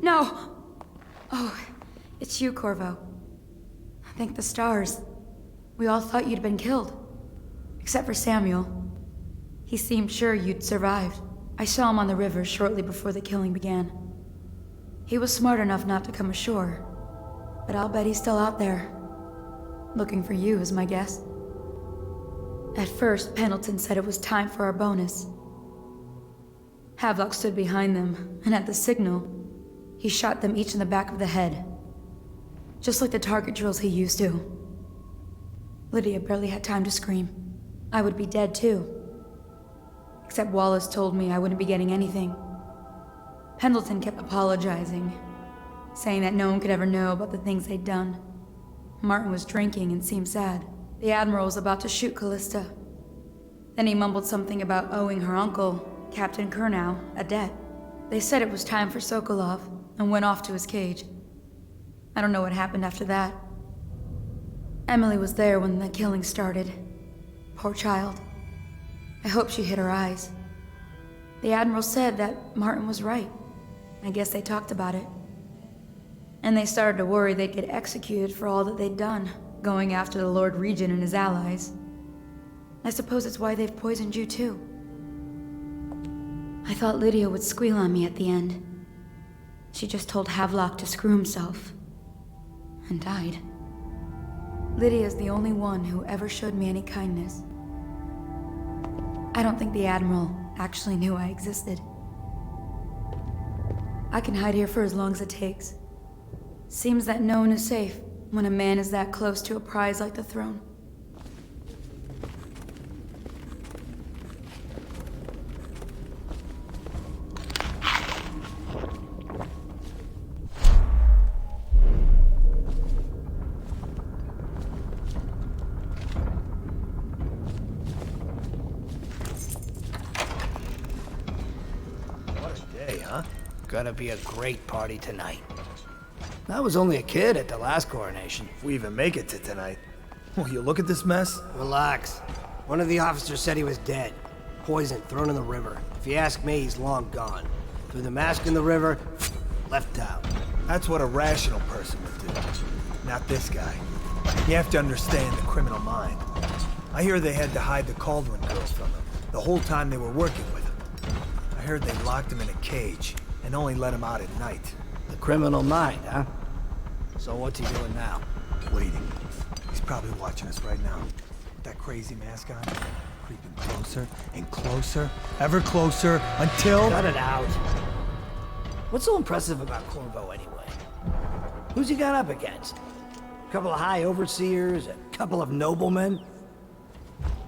No! Oh, it's you, Corvo. Thank the stars. We all thought you'd been killed. Except for Samuel. He seemed sure you'd survived. I saw him on the river shortly before the killing began. He was smart enough not to come ashore, but I'll bet he's still out there. Looking for you is my guess. At first, Pendleton said it was time for our bonus. Havelock stood behind them, and at the signal, he shot them each in the back of the head. Just like the target drills he used to. Lydia barely had time to scream. I would be dead too. Except Wallace told me I wouldn't be getting anything. Pendleton kept apologizing, saying that no one could ever know about the things they'd done. Martin was drinking and seemed sad. The Admiral was about to shoot Callista. Then he mumbled something about owing her uncle, Captain Kurnow, a debt. They said it was time for Sokolov, and went off to his cage. I don't know what happened after that. Emily was there when the killing started. Poor child. I hope she hid her eyes. The Admiral said that Martin was right. I guess they talked about it. And they started to worry they'd get executed for all that they'd done, going after the Lord Regent and his allies. I suppose it's why they've poisoned you too. I thought Lydia would squeal on me at the end. She just told Havelock to screw himself. And died. Lydia's the only one who ever showed me any kindness. I don't think the Admiral actually knew I existed. I can hide here for as long as it takes. Seems that no one is safe when a man is that close to a prize like the throne. Gonna be a great party tonight. I was only a kid at the last coronation. If we even make it to tonight. Will you look at this mess? Relax. One of the officers said he was dead. Poisoned, thrown in the river. If you ask me, he's long gone. Threw the mask in the river, left out. That's what a rational person would do. Not this guy. You have to understand the criminal mind. I hear they had to hide the Cauldron girl from him, the whole time they were working with him. I heard they locked him in a cage, and only let him out at night. The criminal mind, huh? So what's he doing now? Waiting. He's probably watching us right now. With that crazy mask on, creeping closer and closer, ever closer, until... Cut it out. What's so impressive about Corvo anyway? Who's he got up against? A couple of high overseers, a couple of noblemen?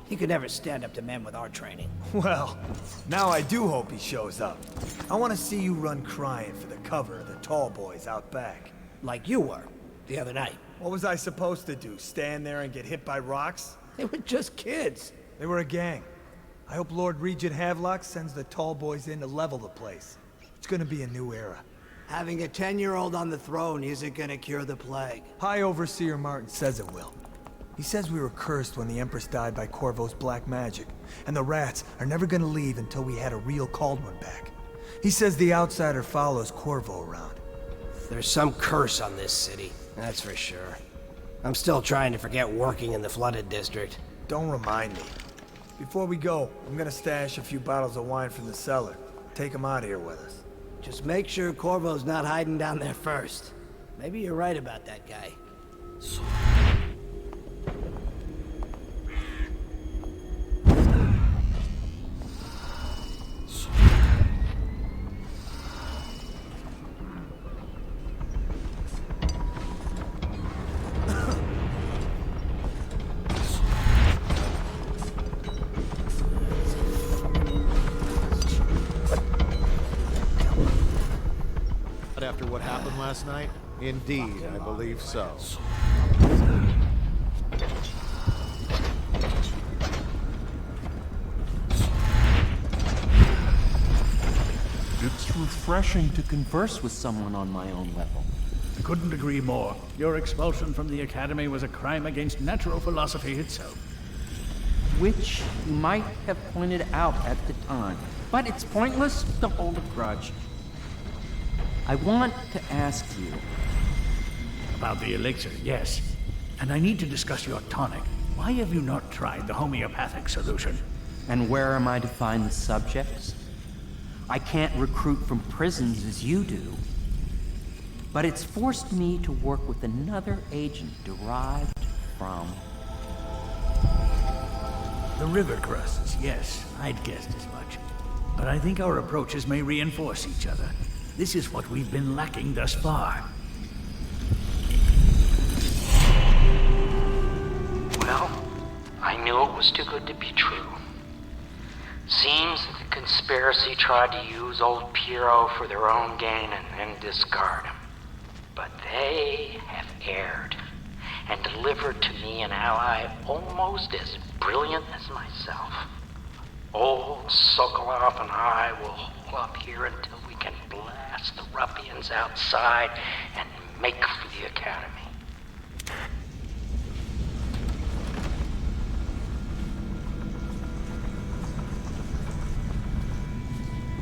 He could never stand up to men with our training. Well, now I do hope he shows up. I want to see you run crying for the cover of the tall boys out back. Like you were, the other night. What was I supposed to do, stand there and get hit by rocks? They were just kids. They were a gang. I hope Lord Regent Havelock sends the tall boys in to level the place. It's gonna be a new era. Having a 10-year-old on the throne isn't gonna cure the plague. High Overseer Martin says it will. He says we were cursed when the Empress died by Corvo's black magic, and the rats are never gonna leave until we had a real Cauldron back. He says the outsider follows Corvo around. There's some curse on this city, that's for sure. I'm still trying to forget working in the flooded district. Don't remind me. Before we go, I'm gonna stash a few bottles of wine from the cellar. Take them out of here with us. Just make sure Corvo's not hiding down there first. Maybe you're right about that guy. After what happened last night? Indeed, I believe so. It's refreshing to converse with someone on my own level. I couldn't agree more. Your expulsion from the Academy was a crime against natural philosophy itself. Which you might have pointed out at the time. But it's pointless to hold a grudge. I want to ask you. About the elixir, yes. And I need to discuss your tonic. Why have you not tried the homeopathic solution? And where am I to find the subjects? I can't recruit from prisons as you do. But it's forced me to work with another agent derived from... The river crosses, yes. I'd guessed as much. But I think our approaches may reinforce each other. This is what we've been lacking thus far. Well, I knew it was too good to be true. Seems that the conspiracy tried to use old Heero for their own gain and then discard him. But they have erred and delivered to me an ally almost as brilliant as myself. Old Sokolov and I will hole up here until we can blast the ruffians outside and make for the Academy.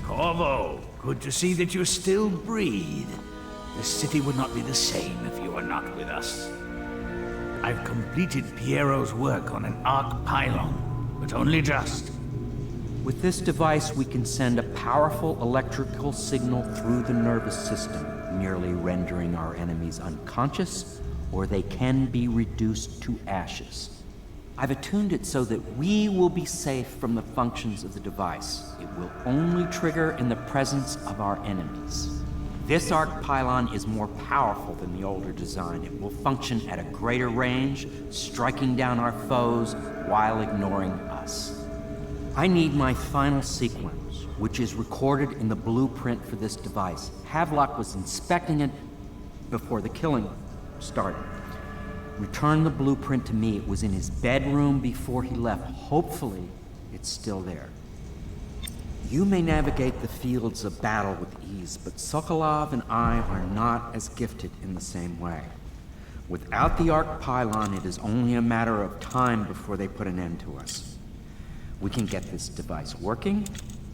Corvo, good to see that you still breathe. The city would not be the same if you were not with us. I've completed Piero's work on an arc pylon, but only just. With this device, we can send a powerful electrical signal through the nervous system, merely rendering our enemies unconscious, or they can be reduced to ashes. I've attuned it so that we will be safe from the functions of the device. It will only trigger in the presence of our enemies. This arc pylon is more powerful than the older design. It will function at a greater range, striking down our foes while ignoring us. I need my final sequence, which is recorded in the blueprint for this device. Havelock was inspecting it before the killing started. Return the blueprint to me. It was in his bedroom before he left. Hopefully, it's still there. You may navigate the fields of battle with ease, but Sokolov and I are not as gifted in the same way. Without the arc pylon, it is only a matter of time before they put an end to us. We can get this device working,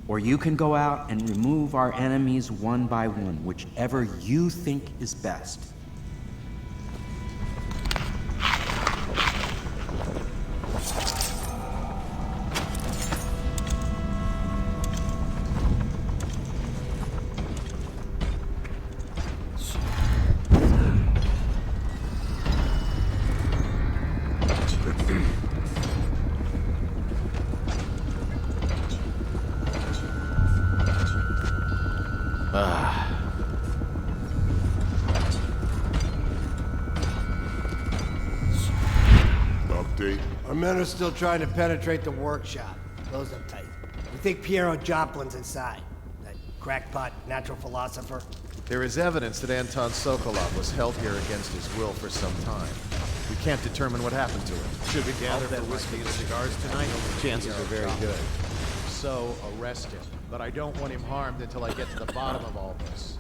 or you can go out and remove our enemies one by one, whichever you think is best. Our men are still trying to penetrate the workshop. Close them tight. We think Piero Joplin's inside. That crackpot natural philosopher. There is evidence that Anton Sokolov was held here against his will for some time. We can't determine what happened to him. Should we gather for whiskey and cigars tonight? Chances are very good. So, arrest him. But I don't want him harmed until I get to the bottom of all this.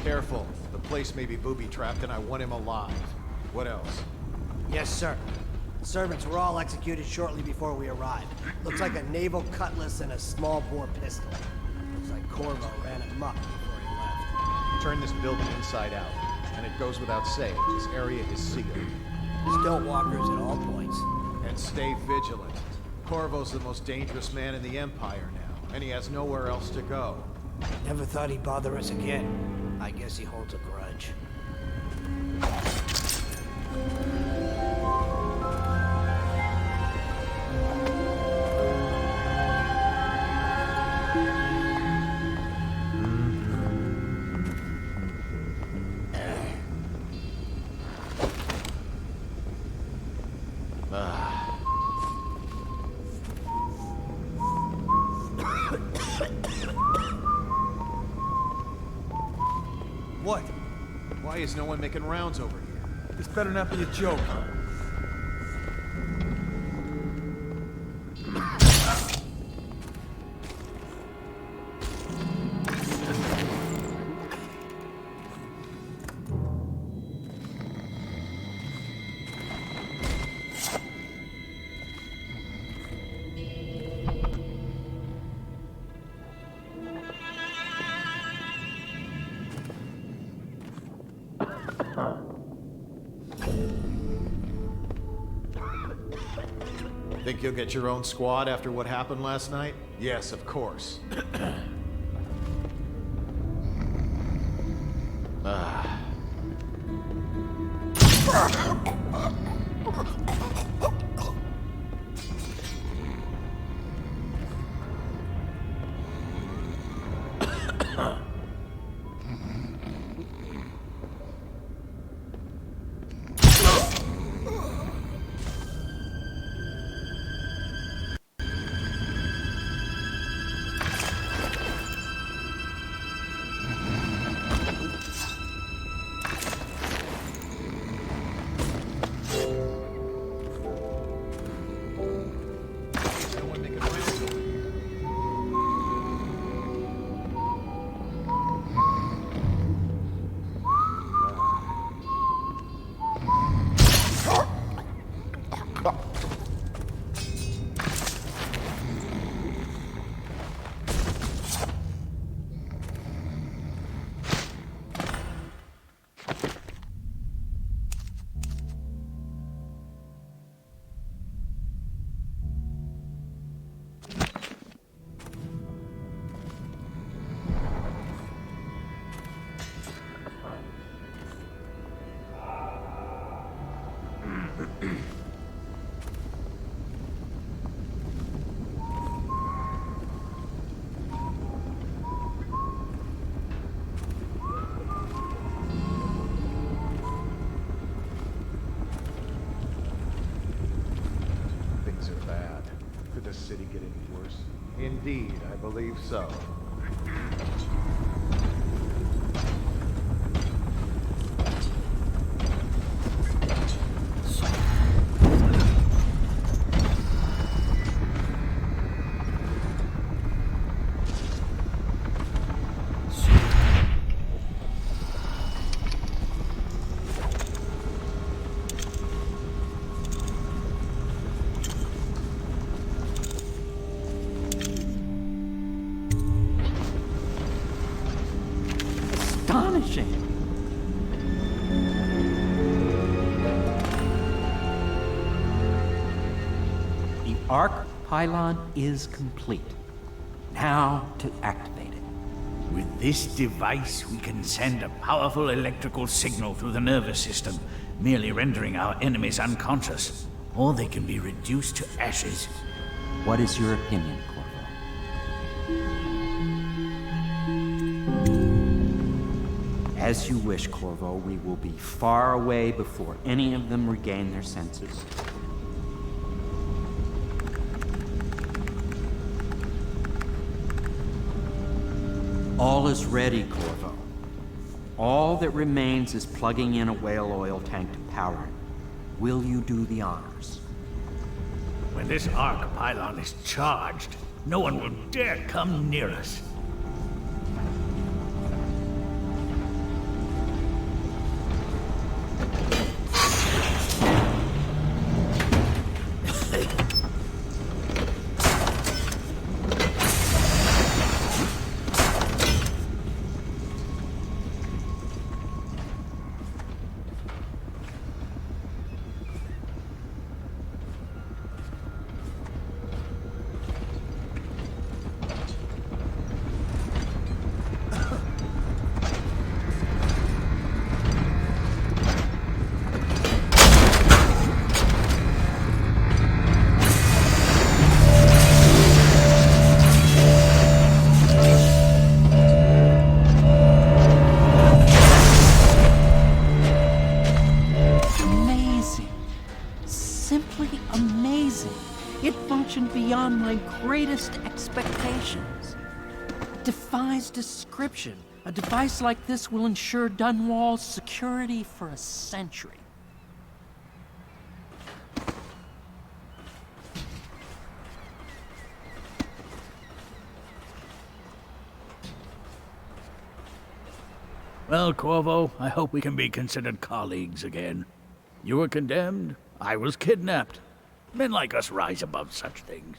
Careful. The place may be booby-trapped and I want him alive. What else? Yes, sir. The servants were all executed shortly before we arrived. Looks like a naval cutlass and a small-bore pistol. Looks like Corvo ran amok before he left. Turn this building inside out. And it goes without saying, this area is sealed. Stiltwalkers at all points. And stay vigilant. Corvo's the most dangerous man in the Empire now, and he has nowhere else to go. Never thought he'd bother us again. I guess he holds a grudge. What? Why is no one making rounds over here? This better not be a joke. Think you'll get your own squad after what happened last night? Yes, of course. Ah. Things are bad. Could the city get any worse? Indeed, I believe so. Astonishing! The arc pylon is complete. Now to activate it. With this device, we can send a powerful electrical signal through the nervous system, merely rendering our enemies unconscious, or they can be reduced to ashes. What is your opinion, Corvo? As you wish, Corvo. We will be far away before any of them regain their senses. All is ready, Corvo. All that remains is plugging in a whale oil tank to power it. Will you do the honors? When this arc pylon is charged, no one will dare come near us. Beyond my greatest expectations. Defies description. A device like this will ensure Dunwall's security for a century. Well, Corvo, I hope we can be considered colleagues again. You were condemned, I was kidnapped. Men like us rise above such things.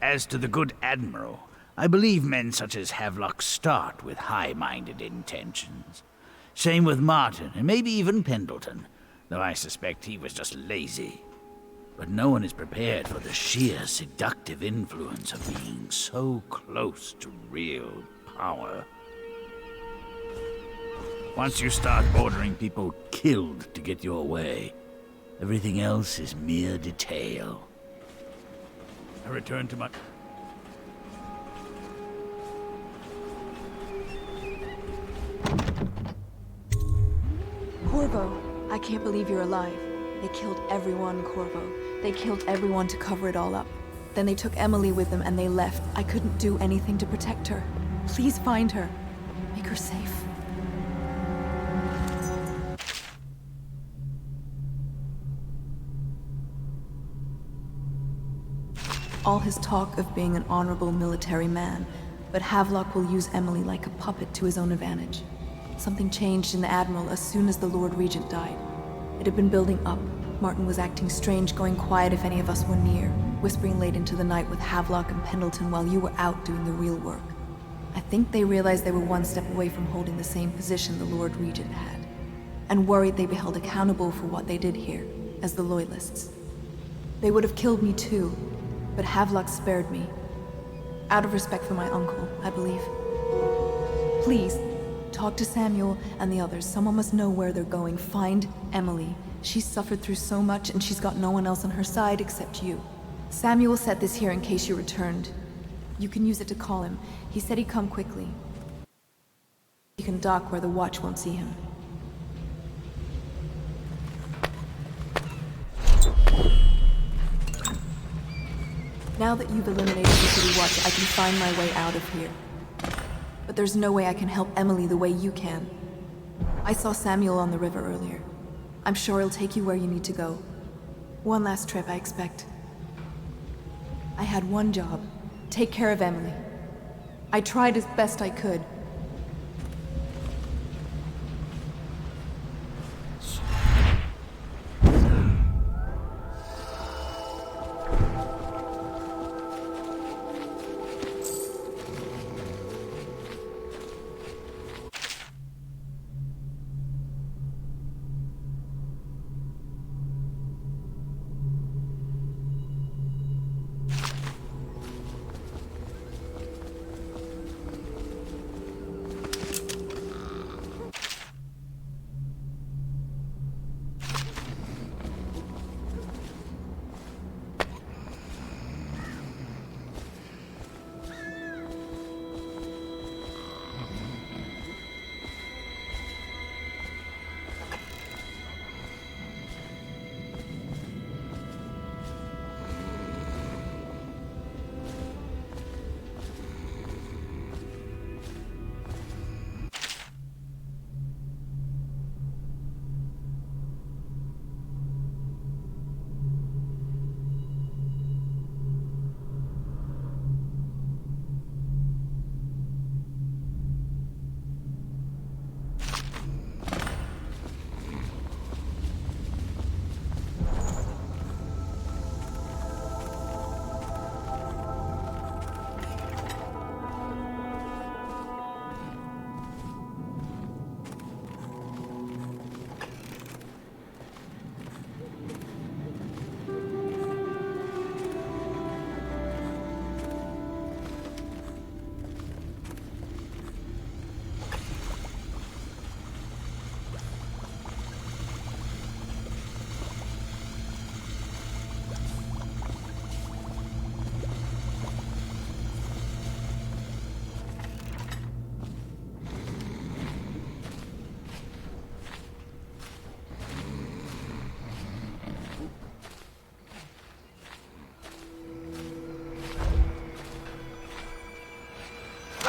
As to the good Admiral, I believe men such as Havelock start with high-minded intentions. Same with Martin, and maybe even Pendleton, though I suspect he was just lazy. But no one is prepared for the sheer seductive influence of being so close to real power. Once you start ordering people killed to get your way, everything else is mere detail. I return to my... Corvo, I can't believe you're alive. They killed everyone, Corvo. They killed everyone to cover it all up. Then they took Emily with them and they left. I couldn't do anything to protect her. Please find her. Make her safe. All his talk of being an honorable military man, but Havelock will use Emily like a puppet to his own advantage. Something changed in the Admiral as soon as the Lord Regent died. It had been building up. Martin was acting strange, going quiet if any of us were near, whispering late into the night with Havelock and Pendleton while you were out doing the real work. I think they realized they were one step away from holding the same position the Lord Regent had, and worried they'd be held accountable for what they did here, as the Loyalists. They would have killed me too, but Havelock spared me. Out of respect for my uncle, I believe. Please, talk to Samuel and the others. Someone must know where they're going. Find Emily. She's suffered through so much, and she's got no one else on her side except you. Samuel set this here in case you returned. You can use it to call him. He said he'd come quickly. He can dock where the watch won't see him. Now that you've eliminated the City Watch, I can find my way out of here. But there's no way I can help Emily the way you can. I saw Samuel on the river earlier. I'm sure he'll take you where you need to go. One last trip, I expect. I had one job. Take care of Emily. I tried as best I could.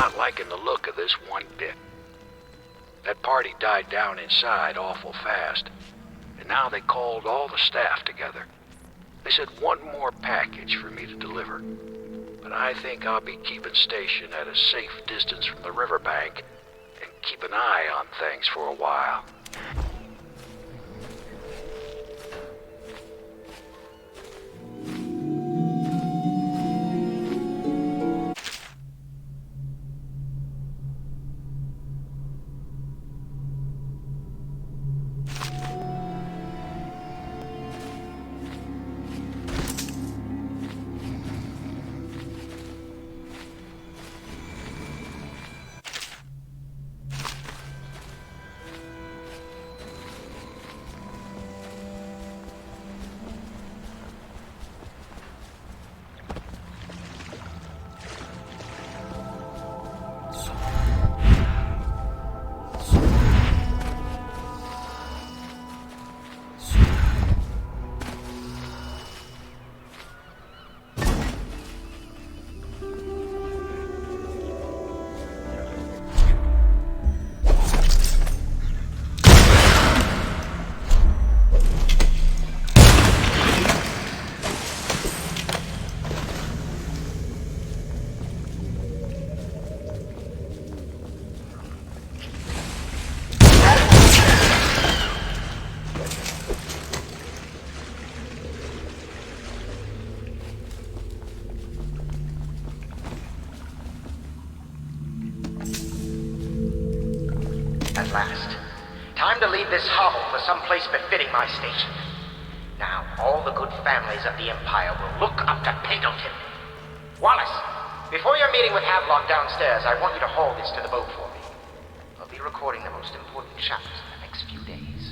Not liking the look of this one bit. That party died down inside awful fast, and now they called all the staff together. They said one more package for me to deliver, but I think I'll be keeping station at a safe distance from the riverbank and keep an eye on things for a while. last. Time to leave this hovel for some place befitting my station. Now, all the good families of the Empire will look up to Pendleton. Wallace, before your meeting with Havelock downstairs, I want you to haul this to the boat for me. I'll be recording the most important chapters in the next few days.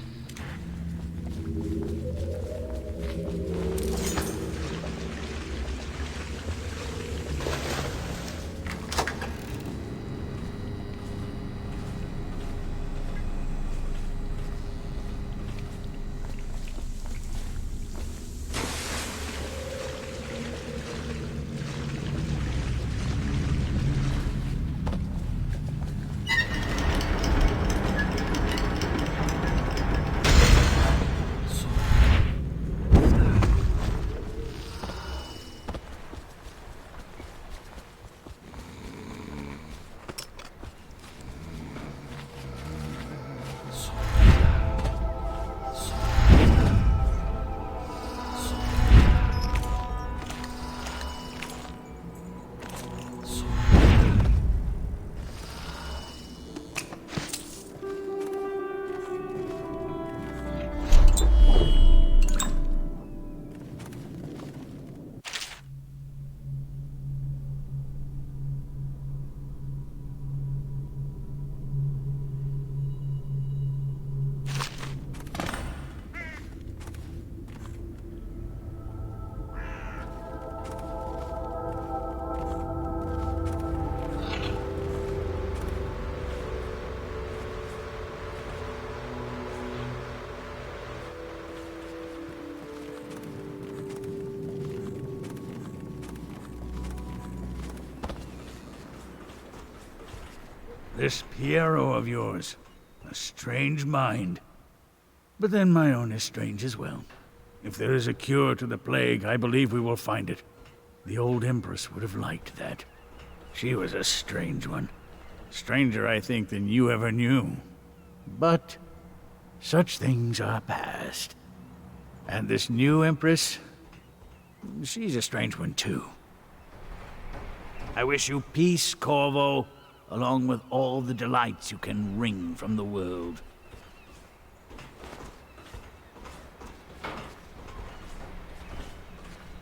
This Heero of yours, a strange mind. But then my own is strange as well. If there is a cure to the plague, I believe we will find it. The old Empress would have liked that. She was a strange one. Stranger, I think, than you ever knew. But such things are past. And this new Empress, she's a strange one too. I wish you peace, Corvo, along with all the delights you can wring from the world.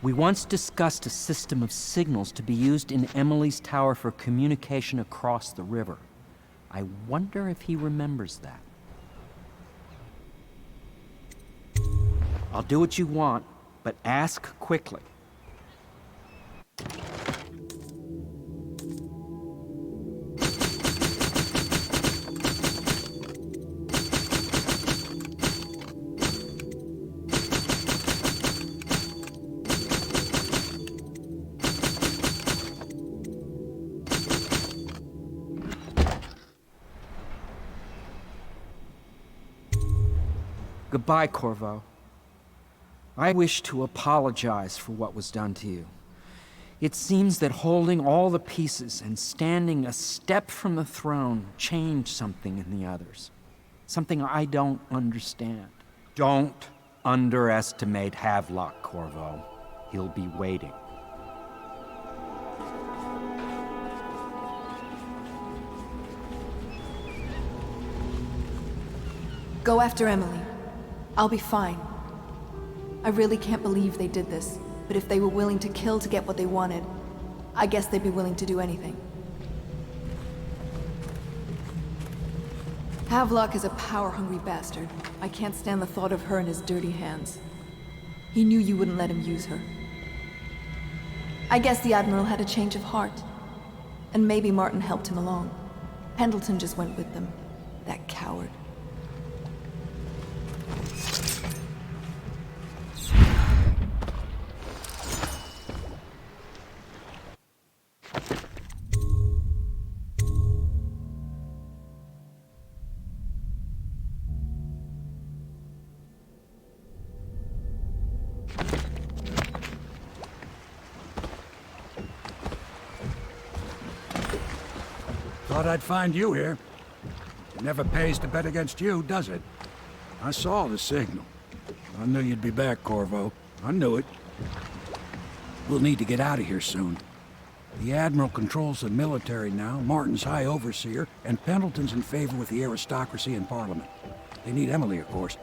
We once discussed a system of signals to be used in Emily's tower for communication across the river. I wonder if he remembers that. I'll do what you want, but ask quickly. Goodbye, Corvo. I wish to apologize for what was done to you. It seems that holding all the pieces and standing a step from the throne changed something in the others. Something I don't understand. Don't underestimate Havelock, Corvo. He'll be waiting. Go after Emily. I'll be fine. I really can't believe they did this, but if they were willing to kill to get what they wanted, I guess they'd be willing to do anything. Havelock is a power-hungry bastard. I can't stand the thought of her in his dirty hands. He knew you wouldn't let him use her. I guess the Admiral had a change of heart. And maybe Martin helped him along. Pendleton just went with them. That coward. Thought I'd find you here. It never pays to bet against you, does it? I saw the signal. I knew you'd be back, Corvo. I knew it. We'll need to get out of here soon. The Admiral controls the military now, Martin's High Overseer, and Pendleton's in favor with the aristocracy and Parliament. They need Emily, of course.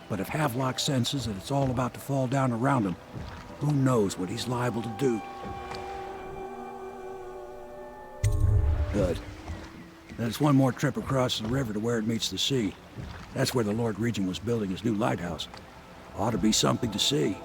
But if Havelock senses that it's all about to fall down around him, who knows what he's liable to do. Good. Then it's one more trip across the river to where it meets the sea. That's where the Lord Regent was building his new lighthouse. Ought to be something to see.